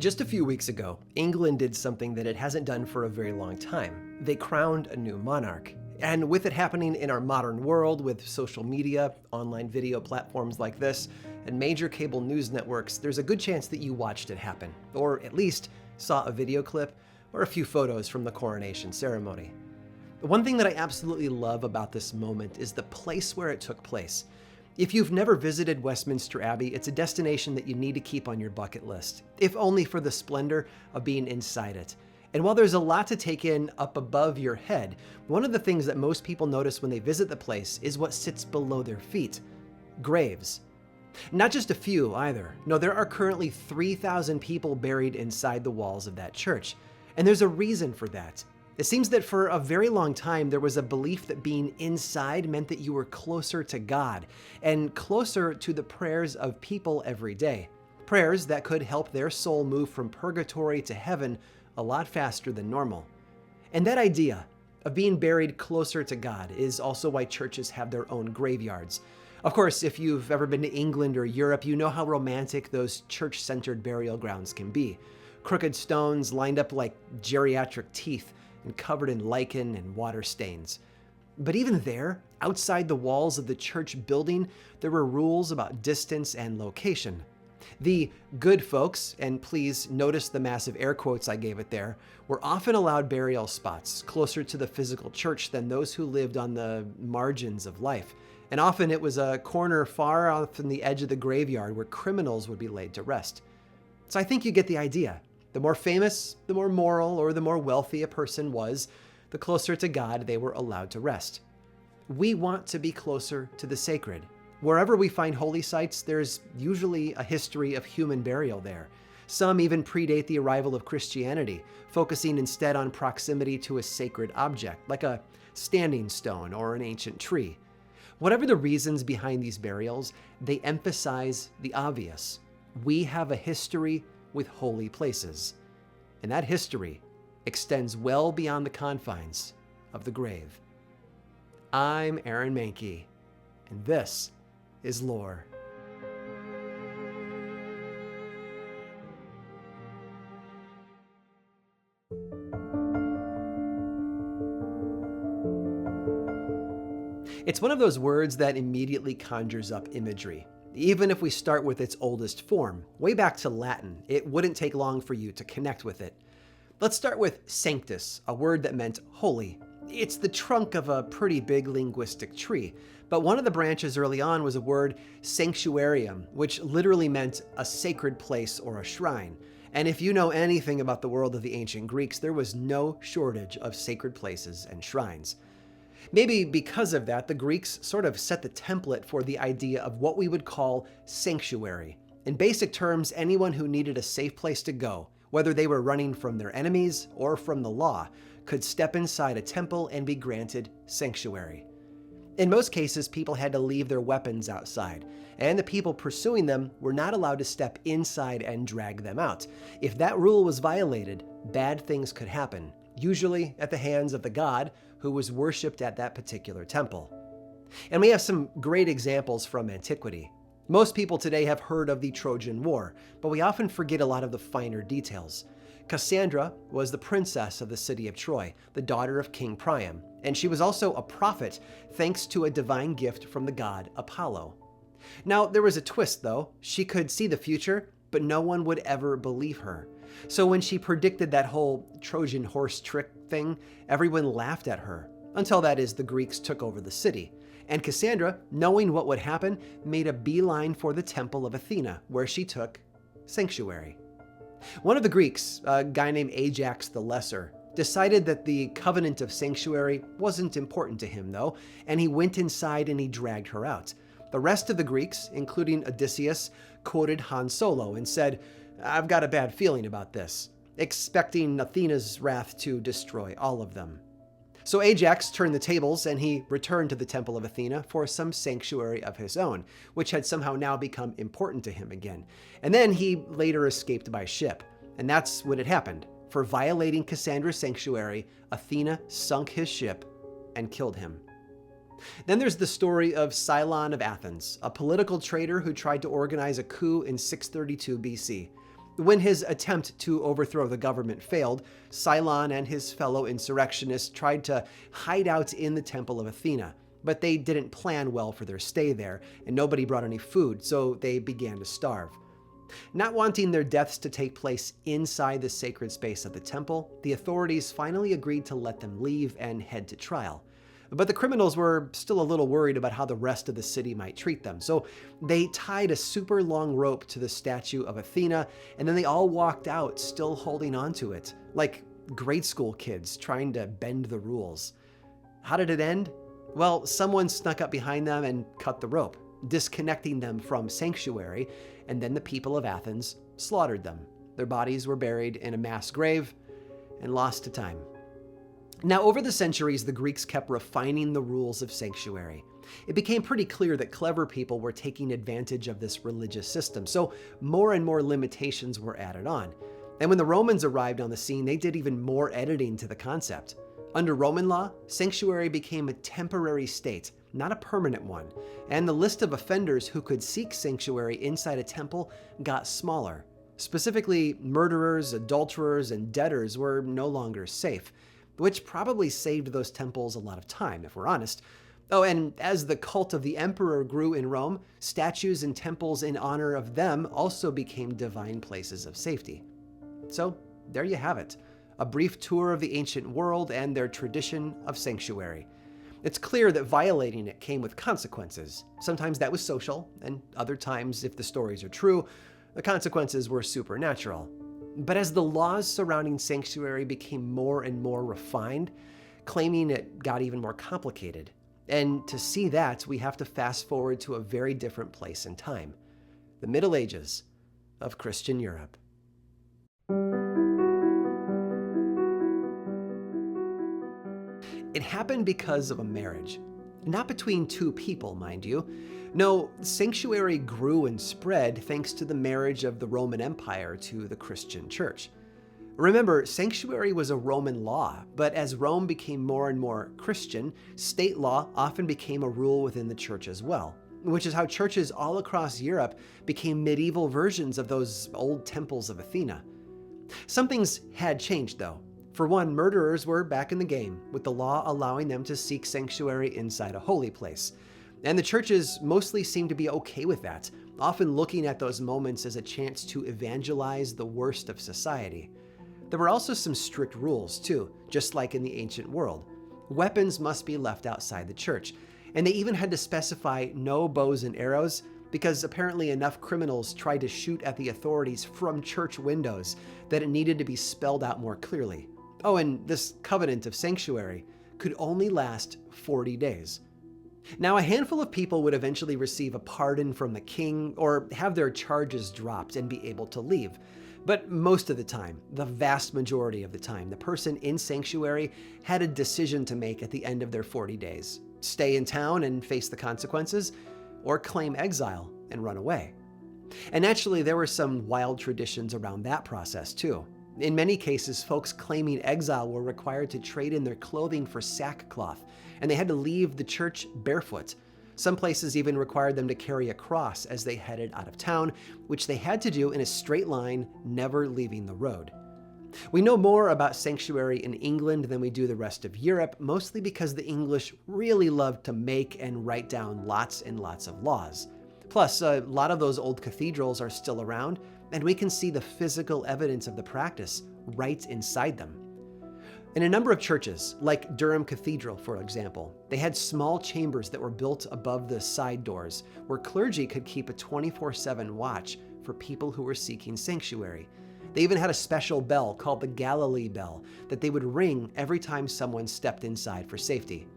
Just a few weeks ago, England did something that it hasn't done for a very long time. They crowned a new monarch. And with it happening in our modern world with social media, online video platforms like this, and major cable news networks, there's a good chance that you watched it happen, or at least saw a video clip or a few photos from the coronation ceremony. The one thing that I absolutely love about this moment is the place where it took place. If you've never visited Westminster Abbey, it's a destination that you need to keep on your bucket list, if only for the splendor of being inside it. And while there's a lot to take in up above your head, one of the things that most people notice when they visit the place is what sits below their feet: graves. Not just a few either. No, there are currently 3,000 people buried inside the walls of that church. And there's a reason for that. It seems that for a very long time, there was a belief that being inside meant that you were closer to God and closer to the prayers of people every day. Prayers that could help their soul move from purgatory to heaven a lot faster than normal. And that idea of being buried closer to God is also why churches have their own graveyards. Of course, if you've ever been to England or Europe, you know how romantic those church-centered burial grounds can be. Crooked stones lined up like geriatric teeth and covered in lichen and water stains. But even there, outside the walls of the church building, there were rules about distance and location. The good folks, and please notice the massive air quotes I gave it there, were often allowed burial spots closer to the physical church than those who lived on the margins of life. And often it was a corner far off from the edge of the graveyard where criminals would be laid to rest. So I think you get the idea. The more famous, the more moral, or the more wealthy a person was, the closer to God they were allowed to rest. We want to be closer to the sacred. Wherever we find holy sites, there's usually a history of human burial there. Some even predate the arrival of Christianity, focusing instead on proximity to a sacred object, like a standing stone or an ancient tree. Whatever the reasons behind these burials, they emphasize the obvious. We have a history with holy places, and that history extends well beyond the confines of the grave. I'm Aaron Mahnke, and this is Lore. It's one of those words that immediately conjures up imagery. Even if we start with its oldest form, way back to Latin, it wouldn't take long for you to connect with it. Let's start with sanctus, a word that meant holy. It's the trunk of a pretty big linguistic tree, but one of the branches early on was a word sanctuarium, which literally meant a sacred place or a shrine. And if you know anything about the world of the ancient Greeks, there was no shortage of sacred places and shrines. Maybe because of that, the Greeks sort of set the template for the idea of what we would call sanctuary. In basic terms, anyone who needed a safe place to go, whether they were running from their enemies or from the law, could step inside a temple and be granted sanctuary. In most cases, people had to leave their weapons outside, and the people pursuing them were not allowed to step inside and drag them out. If that rule was violated, bad things could happen, usually at the hands of the god who was worshipped at that particular temple. And we have some great examples from antiquity. Most people today have heard of the Trojan War, but we often forget a lot of the finer details. Cassandra was the princess of the city of Troy, the daughter of King Priam, and she was also a prophet thanks to a divine gift from the god Apollo. Now, there was a twist though. She could see the future, but no one would ever believe her. So when she predicted that whole Trojan horse trick thing, everyone laughed at her, until that is the Greeks took over the city. And Cassandra, knowing what would happen, made a beeline for the temple of Athena, where she took sanctuary. One of the Greeks, a guy named Ajax the Lesser, decided that the covenant of sanctuary wasn't important to him though, and he went inside and he dragged her out. The rest of the Greeks, including Odysseus, quoted Han Solo and said, "I've got a bad feeling about this," expecting Athena's wrath to destroy all of them. So Ajax turned the tables and he returned to the temple of Athena for some sanctuary of his own, which had somehow now become important to him again. And then he later escaped by ship. And that's what had happened. For violating Cassandra's sanctuary, Athena sunk his ship and killed him. Then there's the story of Cylon of Athens, a political traitor who tried to organize a coup in 632 BC. When his attempt to overthrow the government failed, Cylon and his fellow insurrectionists tried to hide out in the Temple of Athena, but they didn't plan well for their stay there, and nobody brought any food, so they began to starve. Not wanting their deaths to take place inside the sacred space of the temple, the authorities finally agreed to let them leave and head to trial. But the criminals were still a little worried about how the rest of the city might treat them, so they tied a super long rope to the statue of Athena, and then they all walked out still holding onto it, like grade school kids trying to bend the rules. How did it end? Well, someone snuck up behind them and cut the rope, disconnecting them from sanctuary, and then the people of Athens slaughtered them. Their bodies were buried in a mass grave and lost to time. Now, over the centuries, the Greeks kept refining the rules of sanctuary. It became pretty clear that clever people were taking advantage of this religious system, so more and more limitations were added on. And when the Romans arrived on the scene, they did even more editing to the concept. Under Roman law, sanctuary became a temporary state, not a permanent one, and the list of offenders who could seek sanctuary inside a temple got smaller. Specifically, murderers, adulterers, and debtors were no longer safe, which probably saved those temples a lot of time, if we're honest. Oh, and as the cult of the emperor grew in Rome, statues and temples in honor of them also became divine places of safety. So, there you have it. A brief tour of the ancient world and their tradition of sanctuary. It's clear that violating it came with consequences. Sometimes that was social, and other times, if the stories are true, the consequences were supernatural. But as the laws surrounding sanctuary became more and more refined, claiming it got even more complicated. And to see that, we have to fast forward to a very different place in time. The Middle Ages of Christian Europe. It happened because of a marriage. Not between two people, mind you. No, sanctuary grew and spread thanks to the marriage of the Roman Empire to the Christian Church. Remember, sanctuary was a Roman law, but as Rome became more and more Christian, state law often became a rule within the church as well, which is how churches all across Europe became medieval versions of those old temples of Athena. Some things had changed, though. For one, murderers were back in the game, with the law allowing them to seek sanctuary inside a holy place. And the churches mostly seemed to be okay with that, often looking at those moments as a chance to evangelize the worst of society. There were also some strict rules, too, just like in the ancient world. Weapons must be left outside the church, and they even had to specify no bows and arrows, because apparently enough criminals tried to shoot at the authorities from church windows that it needed to be spelled out more clearly. Oh, and this covenant of sanctuary could only last 40 days. Now, a handful of people would eventually receive a pardon from the king or have their charges dropped and be able to leave. But most of the time, the vast majority of the time, the person in sanctuary had a decision to make at the end of their 40 days. Stay in town and face the consequences, or claim exile and run away. And naturally, there were some wild traditions around that process too. In many cases, folks claiming exile were required to trade in their clothing for sackcloth, and they had to leave the church barefoot. Some places even required them to carry a cross as they headed out of town, which they had to do in a straight line, never leaving the road. We know more about sanctuary in England than we do the rest of Europe, mostly because the English really loved to make and write down lots and lots of laws. Plus, a lot of those old cathedrals are still around, and we can see the physical evidence of the practice right inside them. In a number of churches, like Durham Cathedral, for example, they had small chambers that were built above the side doors where clergy could keep a 24/7 watch for people who were seeking sanctuary. They even had a special bell called the Galilee bell that they would ring every time someone stepped inside for safety.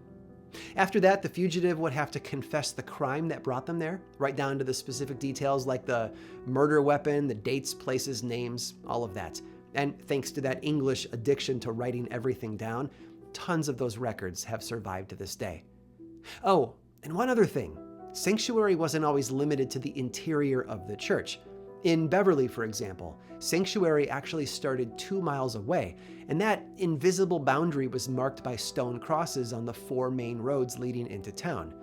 After that, the fugitive would have to confess the crime that brought them there, right down to the specific details like the murder weapon, the dates, places, names, all of that. And thanks to that English addiction to writing everything down, tons of those records have survived to this day. Oh, and one other thing. Sanctuary wasn't always limited to the interior of the church. In Beverly, for example, sanctuary actually started 2 miles away, and that invisible boundary was marked by stone crosses on the 4 main roads leading into town.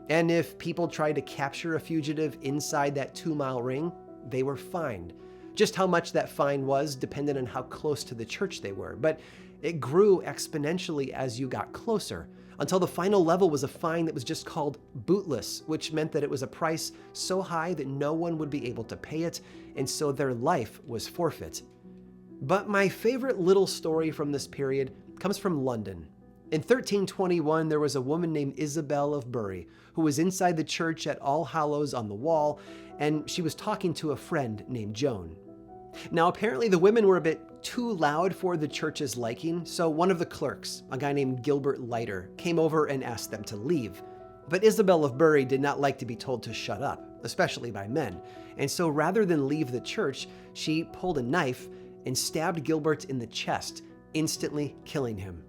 And if people tried to capture a fugitive inside that 2-mile ring, they were fined. Just how much that fine was depended on how close to the church they were, but it grew exponentially as you got closer, until the final level was a fine that was just called bootless, which meant that it was a price so high that no one would be able to pay it, and so their life was forfeit. But my favorite little story from this period comes from London. In 1321, there was a woman named Isabel of Bury who was inside the church at All Hallows on the Wall, and she was talking to a friend named Joan. Now, apparently the women were a bit too loud for the church's liking, so one of the clerks, a guy named Gilbert Leiter, came over and asked them to leave. But Isabel of Bury did not like to be told to shut up, especially by men, and so rather than leave the church, she pulled a knife and stabbed Gilbert in the chest, instantly killing him.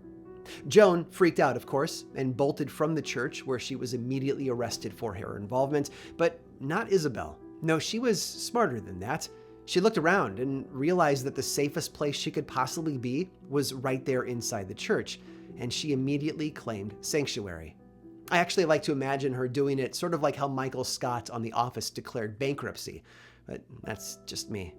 Joan freaked out, of course, and bolted from the church, where she was immediately arrested for her involvement, but not Isabel. No, she was smarter than that. She looked around and realized that the safest place she could possibly be was right there inside the church, and she immediately claimed sanctuary. I actually like to imagine her doing it sort of like how Michael Scott on The Office declared bankruptcy, but that's just me.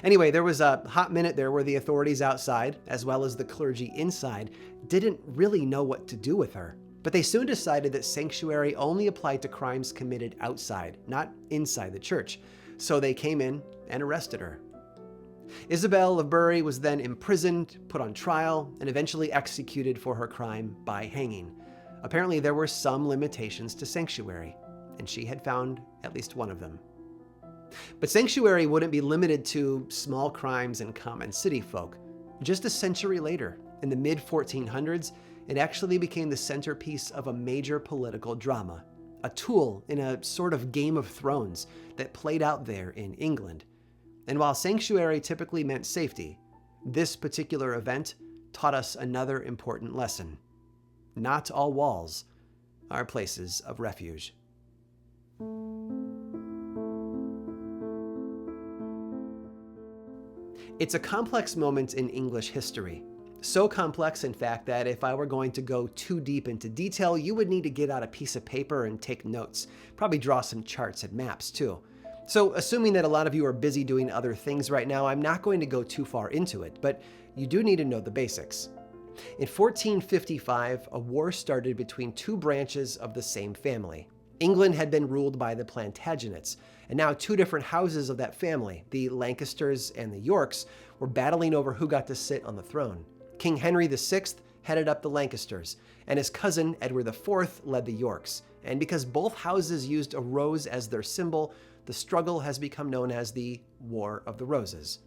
Anyway, there was a hot minute there where the authorities outside, as well as the clergy inside, didn't really know what to do with her. But they soon decided that sanctuary only applied to crimes committed outside, not inside the church. So they came in and arrested her. Isabel of Bury was then imprisoned, put on trial, and eventually executed for her crime by hanging. Apparently there were some limitations to sanctuary, and she had found at least one of them. But sanctuary wouldn't be limited to small crimes and common city folk. Just a century later, in the mid-1400s, it actually became the centerpiece of a major political drama, a tool in a sort of Game of Thrones that played out there in England. And while sanctuary typically meant safety, this particular event taught us another important lesson. Not all walls are places of refuge. It's a complex moment in English history. So complex, in fact, that if I were going to go too deep into detail, you would need to get out a piece of paper and take notes. Probably draw some charts and maps, too. So, assuming that a lot of you are busy doing other things right now, I'm not going to go too far into it, but you do need to know the basics. In 1455, a war started between two branches of the same family. England had been ruled by the Plantagenets, and now two different houses of that family, the Lancasters and the Yorks, were battling over who got to sit on the throne. King Henry VI headed up the Lancasters, and his cousin Edward IV led the Yorks. And because both houses used a rose as their symbol, the struggle has become known as the War of the Roses.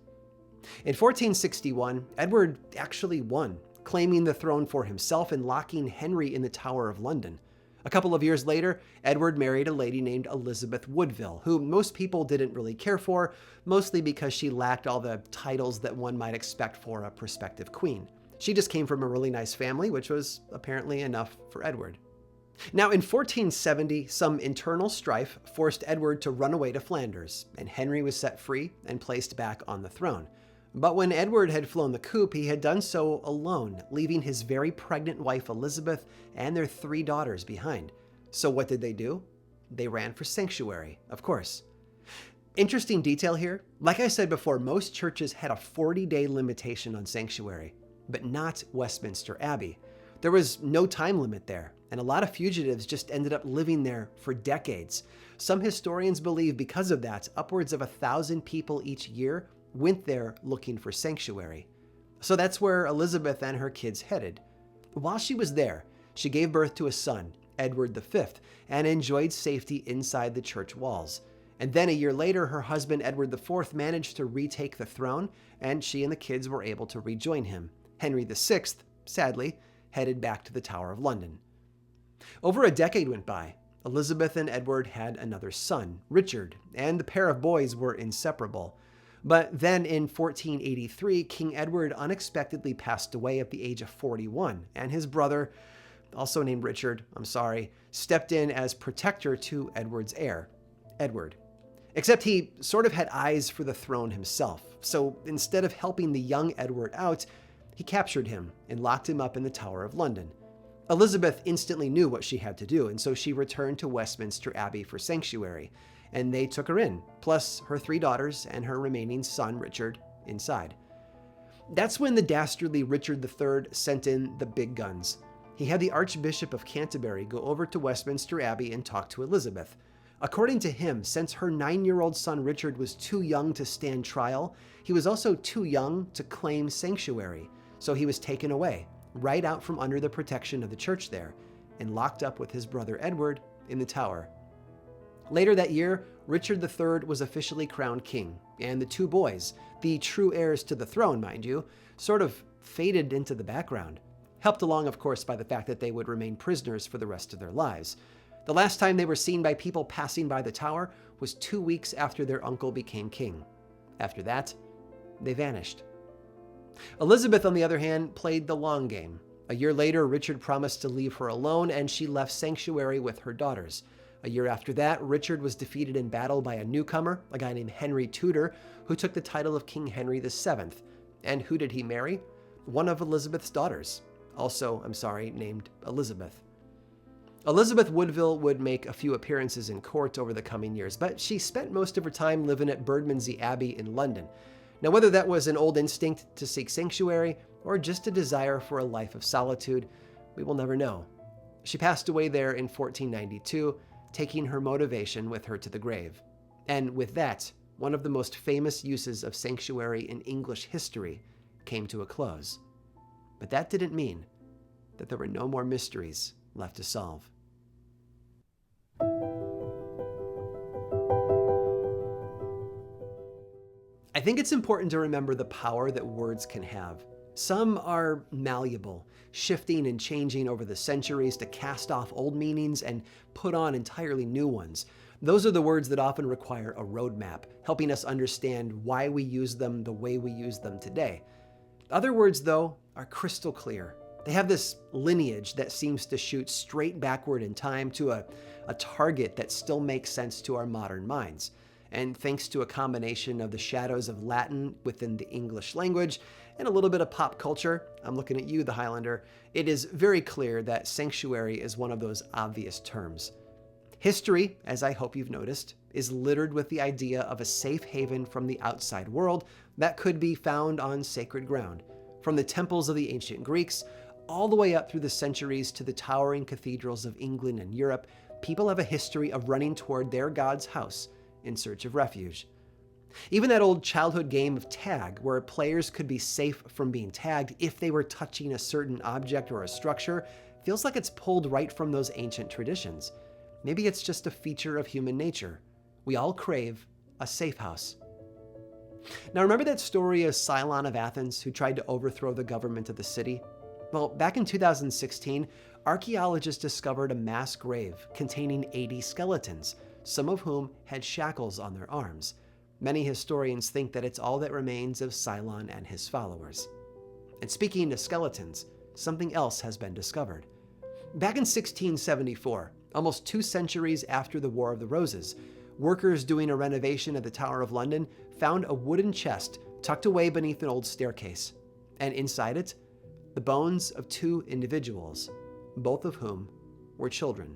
In 1461, Edward actually won, claiming the throne for himself and locking Henry in the Tower of London. A couple of years later, Edward married a lady named Elizabeth Woodville, who most people didn't really care for, mostly because she lacked all the titles that one might expect for a prospective queen. She just came from a really nice family, which was apparently enough for Edward. Now, in 1470, some internal strife forced Edward to run away to Flanders, and Henry was set free and placed back on the throne. But when Edward had flown the coop, he had done so alone, leaving his very pregnant wife Elizabeth and their 3 daughters behind. So what did they do? They ran for sanctuary, of course. Interesting detail here. Like I said before, most churches had a 40-day limitation on sanctuary, but not Westminster Abbey. There was no time limit there, and a lot of fugitives just ended up living there for decades. Some historians believe because of that, upwards of 1,000 people each year went there looking for sanctuary. So that's where Elizabeth and her kids headed. While she was there, she gave birth to a son, Edward V, and enjoyed safety inside the church walls. And then a year later, her husband, Edward IV, managed to retake the throne, and she and the kids were able to rejoin him. Henry VI, sadly, headed back to the Tower of London. Over a decade went by. Elizabeth and Edward had another son, Richard, and the pair of boys were inseparable. But then in 1483, King Edward unexpectedly passed away at the age of 41, and his brother, also named Richard, stepped in as protector to Edward's heir, Edward. Except he sort of had eyes for the throne himself, so instead of helping the young Edward out, he captured him and locked him up in the Tower of London. Elizabeth instantly knew what she had to do, and so she returned to Westminster Abbey for sanctuary, and they took her in, plus her 3 daughters and her remaining son, Richard, inside. That's when the dastardly Richard III sent in the big guns. He had the Archbishop of Canterbury go over to Westminster Abbey and talk to Elizabeth. According to him, since her 9-year-old son Richard was too young to stand trial, he was also too young to claim sanctuary, so he was taken away, right out from under the protection of the church there, and locked up with his brother Edward in the Tower. Later that year, Richard III was officially crowned king, and the 2 boys, the true heirs to the throne, mind you, sort of faded into the background, helped along, of course, by the fact that they would remain prisoners for the rest of their lives. The last time they were seen by people passing by the tower was 2 weeks after their uncle became king. After that, they vanished. Elizabeth, on the other hand, played the long game. A year later, Richard promised to leave her alone, and she left sanctuary with her daughters. A year after that, Richard was defeated in battle by a newcomer, a guy named Henry Tudor, who took the title of King Henry VII. And who did he marry? One of Elizabeth's daughters, also, named Elizabeth. Elizabeth Woodville would make a few appearances in court over the coming years, but she spent most of her time living at Bermondsey Abbey in London. Now, whether that was an old instinct to seek sanctuary or just a desire for a life of solitude, we will never know. She passed away there in 1492, taking her motivation with her to the grave. And with that, one of the most famous uses of sanctuary in English history came to a close. But that didn't mean that there were no more mysteries left to solve. I think it's important to remember the power that words can have. Some are malleable, shifting and changing over the centuries to cast off old meanings and put on entirely new ones. Those are the words that often require a roadmap, helping us understand why we use them the way we use them today. Other words, though, are crystal clear. They have this lineage that seems to shoot straight backward in time to a target that still makes sense to our modern minds. And thanks to a combination of the shadows of Latin within the English language and a little bit of pop culture, I'm looking at you, the Highlander, it is very clear that sanctuary is one of those obvious terms. History, as I hope you've noticed, is littered with the idea of a safe haven from the outside world that could be found on sacred ground. From the temples of the ancient Greeks, all the way up through the centuries to the towering cathedrals of England and Europe, people have a history of running toward their God's house in search of refuge. Even that old childhood game of tag, where players could be safe from being tagged if they were touching a certain object or a structure, feels like it's pulled right from those ancient traditions. Maybe it's just a feature of human nature. We all crave a safe house. Now, remember that story of Cylon of Athens who tried to overthrow the government of the city? Well, back in 2016, archaeologists discovered a mass grave containing 80 skeletons, some of whom had shackles on their arms. Many historians think that it's all that remains of Cylon and his followers. And speaking of skeletons, something else has been discovered. Back in 1674, almost 2 centuries after the War of the Roses, workers doing a renovation at the Tower of London found a wooden chest tucked away beneath an old staircase. And inside it, the bones of 2 individuals, both of whom were children.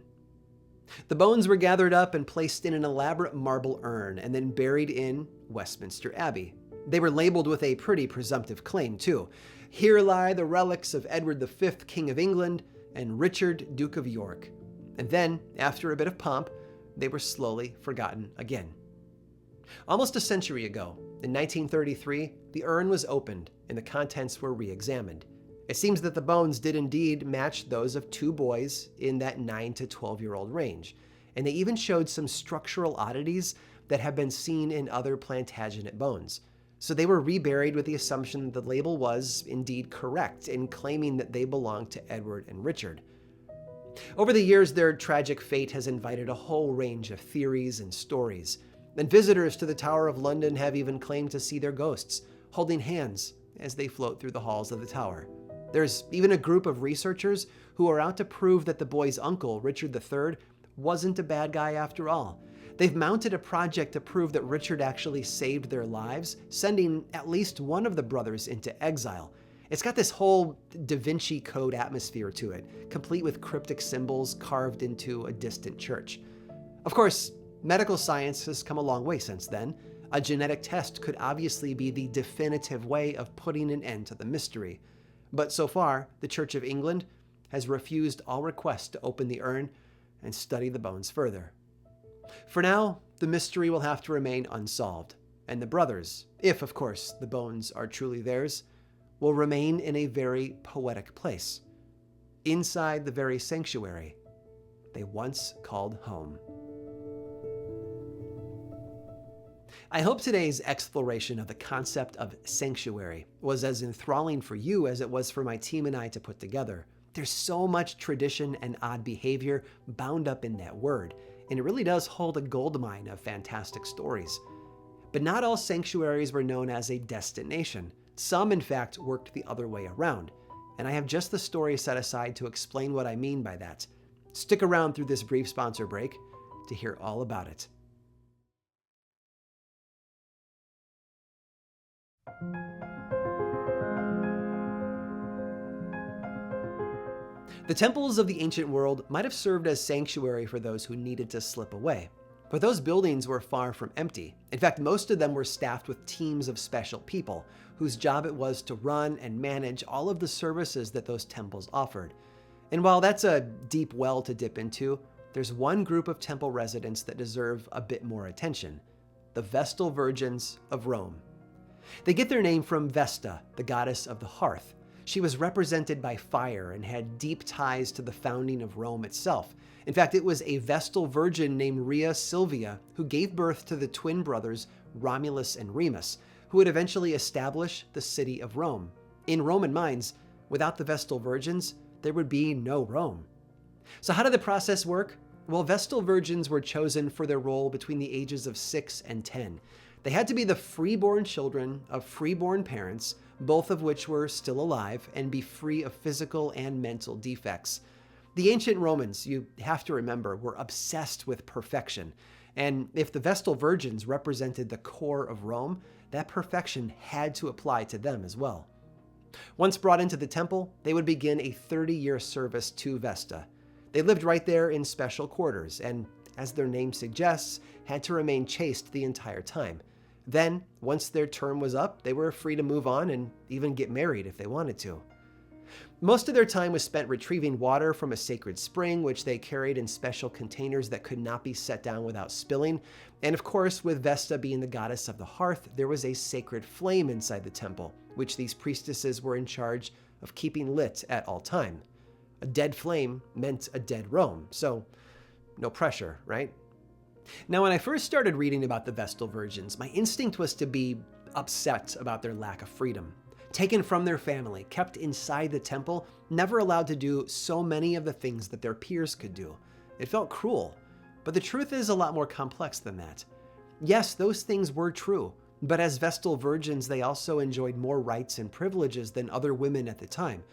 The bones were gathered up and placed in an elaborate marble urn and then buried in Westminster Abbey. They were labeled with a pretty presumptive claim, too. Here lie the relics of Edward V, King of England, and Richard, Duke of York. And then, after a bit of pomp, they were slowly forgotten again. Almost a century ago, in 1933, the urn was opened and the contents were re-examined. It seems that the bones did indeed match those of 2 boys in that 9 to 12-year-old range, and they even showed some structural oddities that have been seen in other Plantagenet bones. So they were reburied with the assumption that the label was indeed correct in claiming that they belonged to Edward and Richard. Over the years, their tragic fate has invited a whole range of theories and stories, and visitors to the Tower of London have even claimed to see their ghosts, holding hands as they float through the halls of the tower. There's even a group of researchers who are out to prove that the boys' uncle, Richard III, wasn't a bad guy after all. They've mounted a project to prove that Richard actually saved their lives, sending at least one of the brothers into exile. It's got this whole Da Vinci Code atmosphere to it, complete with cryptic symbols carved into a distant church. Of course, medical science has come a long way since then. A genetic test could obviously be the definitive way of putting an end to the mystery. But so far, the Church of England has refused all requests to open the urn and study the bones further. For now, the mystery will have to remain unsolved, and the brothers, if of course the bones are truly theirs, will remain in a very poetic place, inside the very sanctuary they once called home. I hope today's exploration of the concept of sanctuary was as enthralling for you as it was for my team and I to put together. There's so much tradition and odd behavior bound up in that word, and it really does hold a goldmine of fantastic stories. But not all sanctuaries were known as a destination. Some, in fact, worked the other way around, and I have just the story set aside to explain what I mean by that. Stick around through this brief sponsor break to hear all about it. The temples of the ancient world might have served as sanctuary for those who needed to slip away. But those buildings were far from empty. In fact, most of them were staffed with teams of special people, whose job it was to run and manage all of the services that those temples offered. And while that's a deep well to dip into, there's one group of temple residents that deserve a bit more attention: the Vestal Virgins of Rome. They get their name from Vesta, the goddess of the hearth. She was represented by fire and had deep ties to the founding of Rome itself. In fact, it was a Vestal virgin named Rhea Silvia who gave birth to the twin brothers Romulus and Remus, who would eventually establish the city of Rome. In Roman minds, without the Vestal virgins, there would be no Rome. So how did the process work? Well, Vestal virgins were chosen for their role between the ages of 6 and 10. They had to be the freeborn children of freeborn parents, both of which were still alive, and be free of physical and mental defects. The ancient Romans, you have to remember, were obsessed with perfection. And if the Vestal virgins represented the core of Rome, that perfection had to apply to them as well. Once brought into the temple, they would begin a 30-year service to Vesta. They lived right there in special quarters, and as their name suggests, had to remain chaste the entire time. Then, once their term was up, they were free to move on and even get married if they wanted to. Most of their time was spent retrieving water from a sacred spring, which they carried in special containers that could not be set down without spilling. And of course, with Vesta being the goddess of the hearth, there was a sacred flame inside the temple, which these priestesses were in charge of keeping lit at all time. A dead flame meant a dead Rome, so no pressure, right? Now, when I first started reading about the Vestal Virgins, my instinct was to be upset about their lack of freedom. Taken from their family, kept inside the temple, never allowed to do so many of the things that their peers could do. It felt cruel, but the truth is a lot more complex than that. Yes, those things were true, but as Vestal Virgins, they also enjoyed more rights and privileges than other women at the time.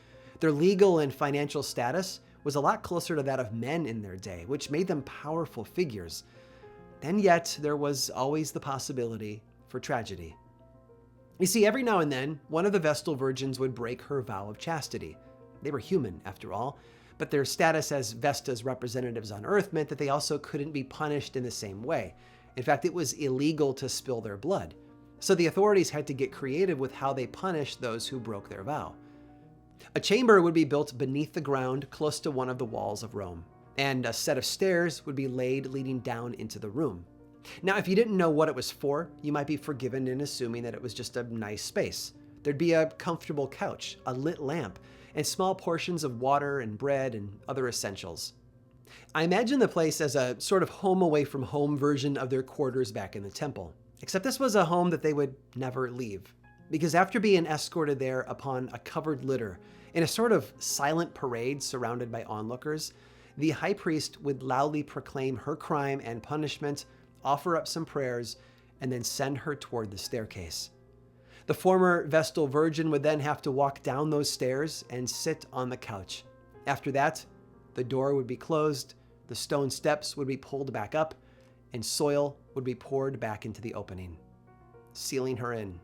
Their legal and financial status was a lot closer to that of men in their day, which made them powerful figures. And yet, there was always the possibility for tragedy. You see, every now and then, one of the Vestal Virgins would break her vow of chastity. They were human, after all, but their status as Vesta's representatives on Earth meant that they also couldn't be punished in the same way. In fact, it was illegal to spill their blood. So the authorities had to get creative with how they punished those who broke their vow. A chamber would be built beneath the ground close to one of the walls of Rome, and a set of stairs would be laid leading down into the room. Now, if you didn't know what it was for, you might be forgiven in assuming that it was just a nice space. There'd be a comfortable couch, a lit lamp, and small portions of water and bread and other essentials. I imagine the place as a sort of home away from home version of their quarters back in the temple. Except this was a home that they would never leave. Because after being escorted there upon a covered litter, in a sort of silent parade surrounded by onlookers, the high priest would loudly proclaim her crime and punishment, offer up some prayers, and then send her toward the staircase. The former Vestal Virgin would then have to walk down those stairs and sit on the couch. After that, the door would be closed, the stone steps would be pulled back up, and soil would be poured back into the opening, sealing her in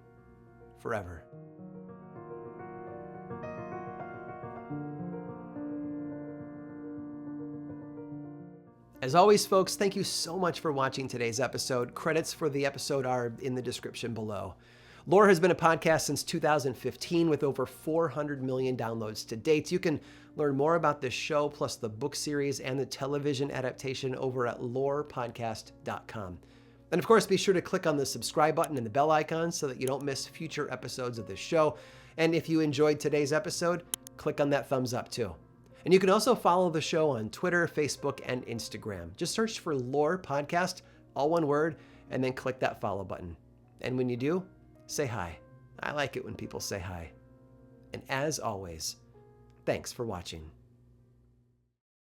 forever. As always, folks, thank you so much for watching today's episode. Credits for the episode are in the description below. Lore has been a podcast since 2015 with over 400 million downloads to date. You can learn more about this show, plus the book series and the television adaptation over at lorepodcast.com. And of course, be sure to click on the subscribe button and the bell icon so that you don't miss future episodes of this show. And if you enjoyed today's episode, click on that thumbs up too. And you can also follow the show on Twitter, Facebook, and Instagram. Just search for Lore Podcast, all one word, and then click that follow button. And when you do, say hi. I like it when people say hi. And as always, thanks for watching.